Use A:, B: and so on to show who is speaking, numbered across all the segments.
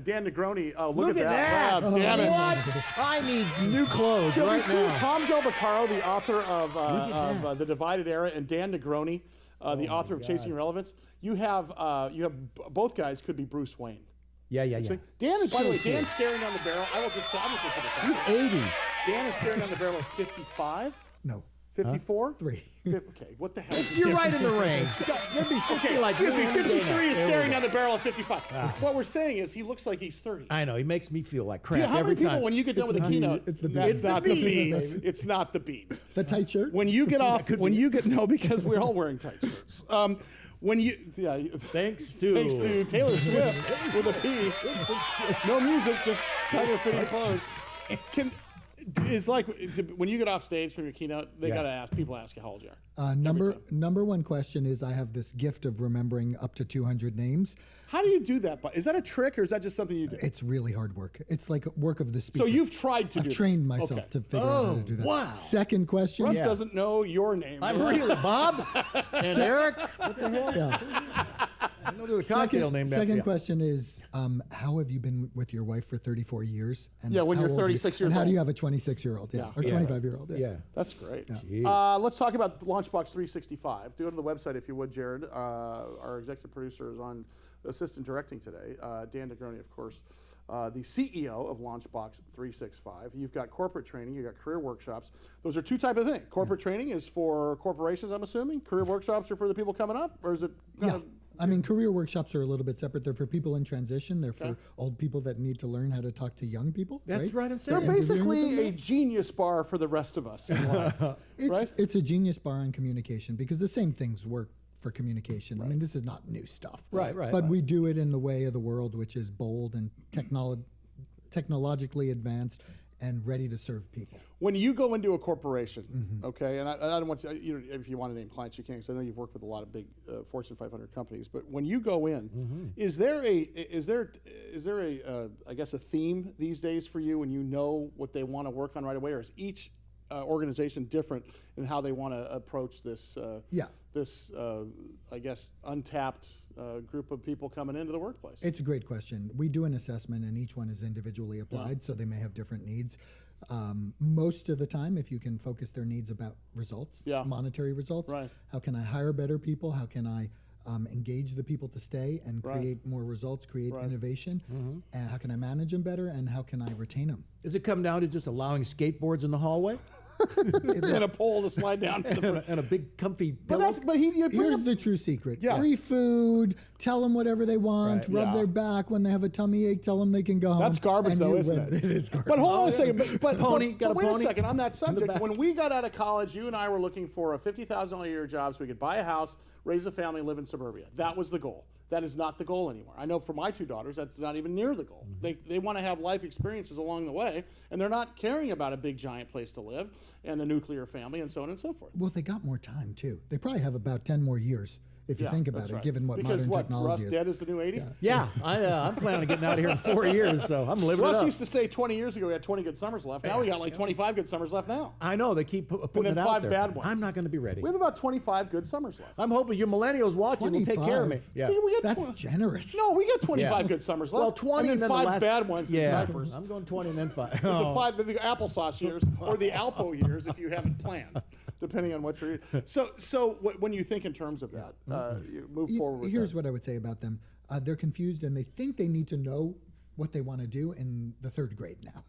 A: Dan Negroni. Look
B: at that.
A: Wow, damn it.
B: What? I need new clothes right
A: Between
B: now.
A: Tom Del Beccaro, the author of The Divided Era, and Dan Negroni, the author of Chasing Relevance, you have both guys could be Bruce Wayne.
B: Yeah.
A: Dan, by the way, Dan's staring down the barrel. I will just tell. I'm just going to put this out.
B: He's 80.
A: Dan is staring down the barrel of 55.
C: No.
A: 54?
C: 3.
A: Okay, what the hell?
B: You're right in the range. There'd be 60 like
A: excuse me,
B: you.
A: 53 is staring down the barrel of 55. What we're saying is he looks like he's 30.
B: I know. He makes me feel like crap
A: How
B: every
A: many people,
B: time.
A: when you get done with the keynote,
C: it's the
A: that's
C: beads.
A: not the
C: beads.
A: beads. It's not the beads.
C: The tight shirt?
A: When you get off, no, because we're all wearing tight shirts. Thanks to Taylor Swift with a P. No music, just tighter fitting clothes. Is like when you get off stage from your keynote, they got to ask you how old you are.
C: Number one question is I have this gift of remembering up to 200 names.
A: How do you do that? Is that a trick or is that just something you do?
C: It's really hard work. It's like work of the speaker.
A: So you've tried to do
C: I've trained myself to figure out how to do that.
B: Wow.
C: Second question.
A: Russ doesn't know your name.
B: I'm really Bob and Eric. What the hell?
C: Yeah.
B: I know there's a cocktail named after
C: Second
B: you.
C: question is, how have you been with your wife for 34 years? And
A: when
C: how
A: you're
C: old are you?
A: 36 years
C: And how do
A: old.
C: you have a 26-year-old? Yeah. Or 25-year-old?
B: Yeah.
A: That's great.
B: Yeah.
A: Let's talk about Launchbox 365. Go to the website if you would, Jared. Our executive producer is on assistant directing today. Dan Negroni, of course, the CEO of Launchbox 365. You've got corporate training. You've got career workshops. Those are two types of things. Corporate training is for corporations, I'm assuming. Career workshops are for the people coming up? Or is it
C: I mean, career workshops are a little bit separate. They're for people in transition. They're for old people that need to learn how to talk to young people.
B: That's right. I'm
A: They're
B: saying.
A: basically a genius bar for the rest of us in life, right?
C: It's a genius bar on communication because the same things work for communication. I mean, this is not new stuff.
B: Right.
C: But we do it in the way of the world, which is bold and technologically advanced and ready to serve people.
A: When you go into a corporation, okay, and I don't want you, if you want to name clients, you can, because I know you've worked with a lot of big Fortune 500 companies. But when you go in, is there a I guess a theme these days for you, when you know what they want to work on right away, or is each organization different in how they want to approach this? This I guess untapped group of people coming into the workplace?
C: It's a great question. We do an assessment, and each one is individually applied, so they may have different needs. Most of the time, if you can focus their needs about results, monetary results, how can I hire better people? How can I engage the people to stay and create more results, create innovation? And how can I manage them better? And how can I retain them?
B: Does it come down to just allowing skateboards in the hallway?
A: And a pole to slide down.
B: and a big comfy pillow?
C: Here's the true secret. Free food, tell them whatever they want, rub their back when they have a tummy ache, tell them they can go home.
A: That's garbage though, isn't it?
C: It is garbage.
A: But hold on a second. But
B: Pony,
A: wait a second on that subject. When we got out of college, you and I were looking for a $50,000 a year job so we could buy a house, raise a family, live in suburbia. That was the goal. That is not the goal anymore. I know for my two daughters, that's not even near the goal. They want to have life experiences along the way, and they're not caring about a big giant place to live and a nuclear family and so on and so forth.
C: Well, they got more time too. They probably have about 10 more years if you think about it, given what modern technology
A: Russ dead is the new 80?
B: Yeah, I'm planning on getting out of here in 4 years, so I'm living it
A: Russ
B: up.
A: used to say 20 years ago we had 20 good summers left. Now we got like 25 good summers left now.
B: I know, they keep putting
A: And then
B: it out
A: 5
B: there.
A: bad ones.
B: I'm not going to be ready.
A: We have about 25 good summers left.
B: I'm hoping you millennials watching will take care of me.
C: 25?
B: Yeah.
A: We get
C: That's generous.
A: No, we got 25 good summers left.
B: Well, 20
A: and then
B: the
A: 5
B: last,
A: bad ones in diapers.
B: I'm going 20 and then 5.
A: It's the 5, the applesauce years or the Alpo years if you haven't planned, depending on what you're eating. So when you think in terms of that, you move forward with
C: Here's
A: that.
C: what I would say about them. They're confused and they think they need to know what they want to do in the 3rd grade now.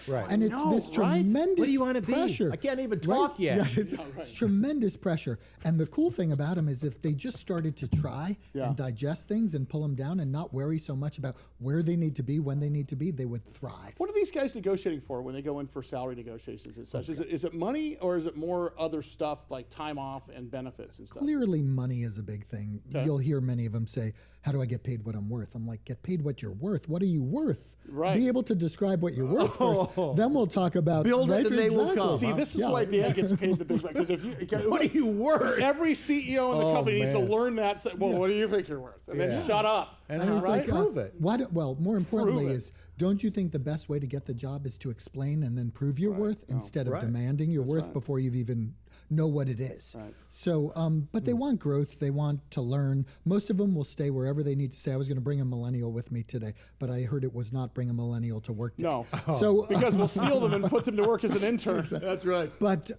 B: Right.
C: And it's this tremendous
B: What do you want to be?
C: pressure.
B: I can't even talk yet.
C: Yeah, it's tremendous pressure. And the cool thing about them is if they just started to try and digest things and pull them down and not worry so much about where they need to be, when they need to be, they would thrive.
A: What are these guys negotiating for when they go in for salary negotiations and such? Is it money or is it more other stuff like time off and benefits and stuff?
C: Clearly, money is a big thing.
A: Okay.
C: You'll hear many of them say, how do I get paid what I'm worth? I'm like, get paid what you're worth. What are you worth?
A: Right.
C: Be able to describe what you're worth first. Then we'll talk about
B: Build it and they will come.
A: See, this is why Dan gets paid the big bucks. Because if you,
B: What are you worth?
A: Every CEO in the company needs to
B: man.
A: learn that. Well, what do you think you're worth? And then shut up.
B: And
C: And
B: he's
C: he's
B: like,
C: like,
B: prove it.
C: well, more importantly
A: Prove it.
C: is, don't you think the best way to get the job is to explain and then prove your worth instead of demanding your worth before you've even know what it is.
A: Right.
C: So, but they want growth. They want to learn. Most of them will stay wherever they need to stay. I was going to bring a millennial with me today, but I heard it was not bring a millennial to work day.
A: No.
C: So
A: because we'll steal them and put them to work as an intern.
B: That's right.
C: But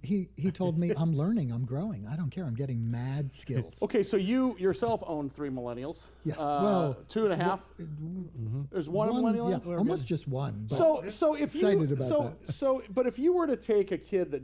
C: he told me, I'm learning, I'm growing. I don't care. I'm getting mad skills.
A: Okay, so you yourself own 3 millennials.
C: Yes.
A: Well, 2.5. There's one millennial.
C: Yeah, almost just one. But
A: So if
C: excited
A: you
C: about that.
A: but if you were to take a kid that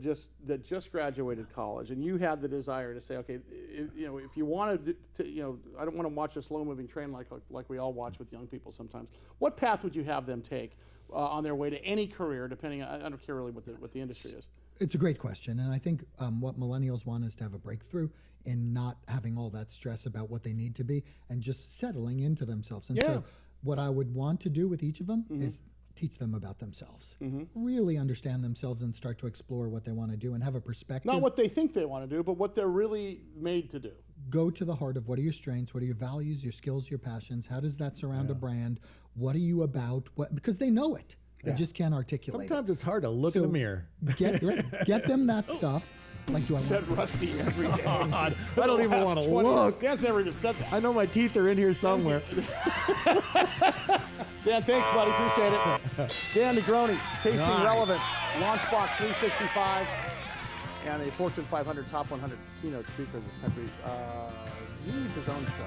A: just graduated college and you had the desire to say, okay, if you wanted to, I don't want to watch a slow moving train like we all watch with young people sometimes. What path would you have them take on their way to any career, depending? I don't care really what the industry is.
C: It's a great question, and I think what millennials want is to have a breakthrough in not having all that stress about what they need to be and just settling into themselves. And so what I would want to do with each of them is teach them about themselves, really understand themselves and start to explore what they want to do and have a perspective.
A: Not what they think they want to do, but what they're really made to do.
C: Go to the heart of what are your strengths, what are your values, your skills, your passions, how does that surround a brand, what are you about, because they know it. They just can't articulate it.
B: Sometimes it's hard to look in the mirror.
C: Get them that stuff. Like, do I
A: Said Rusty every day.
B: God, I don't even want to look.
A: Dan's never even said that.
B: I know my teeth are in here somewhere.
A: Dan, thanks, buddy. Appreciate it. Dan Negroni, Chasing Relevance, Launchbox 365, and a Fortune 500 Top 100 keynote speaker in this country. He needs his own show.